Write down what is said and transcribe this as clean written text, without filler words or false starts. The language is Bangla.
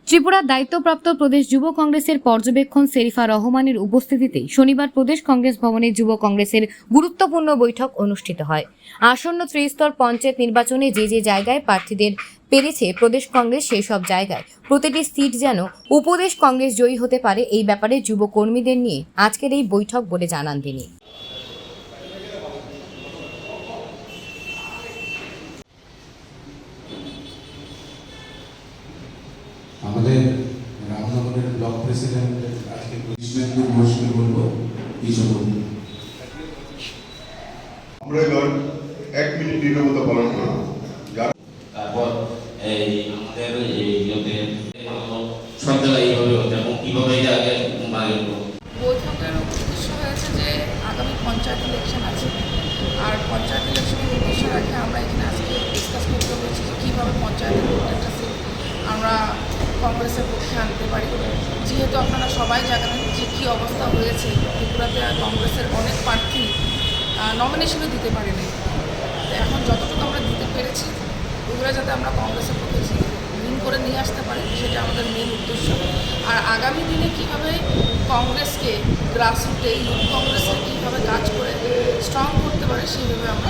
ত্রিপুরার দায়িত্বপ্রাপ্ত প্রদেশ যুব কংগ্রেসের পর্যবেক্ষণ সেরিফা রহমানের উপস্থিতিতে শনিবার প্রদেশ কংগ্রেস ভবনে যুব কংগ্রেসের গুরুত্বপূর্ণ বৈঠক অনুষ্ঠিত হয়। আসন্ন ত্রিস্তর পঞ্চায়েত নির্বাচনে যে জায়গায় প্রার্থীদের পেরেছে প্রদেশ কংগ্রেস, সেই সব জায়গায় প্রতিটি সিট যেন উপদেশ কংগ্রেস জয়ী হতে পারে, এই ব্যাপারে যুব কর্মীদের নিয়ে আজকের এই বৈঠক বলে জানান তিনি। আমাদের রামনগরের ব্লক প্রেসিডেন্টের আজকে গ্রীষ্মেন্দু ঘোষকে বলবো কিছু বলবো। আমরা এবার 1 মিনিট নীরবতা পালন করব। তারপর এই আমাদের এইগুলোতে সরকার এইভাবে হচ্ছে এবং কীভাবে এটা আগে বৈঠকের উদ্দেশ্য হয়েছে যে আগামী পঞ্চায়েত ইলেকশন আছে, আর পঞ্চায়েত ইলেকশনের উদ্দেশ্য রাখে আমরা এখানে আজকে ডিসকাস করতে হয়েছি যে কীভাবে পঞ্চায়েতের প্রত্যেকটা সিট আমরা কংগ্রেসের পক্ষে আনতে পারি। যেহেতু আপনারা সবাই জানেন যে কী অবস্থা হয়েছে, ত্রিপুরাতে কংগ্রেসের অনেক প্রার্থী নমিনেশনও দিতে পারেনি। এখন যতটুকু আমরা দিতে পেরেছি ওগুলো যাতে আমরা কংগ্রেসের পক্ষে উইন করে নিয়ে আসতে পারি, সেটা আমাদের মেন উদ্দেশ্য। আর আগামী দিনে কীভাবে কংগ্রেসকে গ্রাসরুটে ইউথ কংগ্রেসকে কীভাবে কাজ করে স্ট্রং করতে পারে সেইভাবে আমরা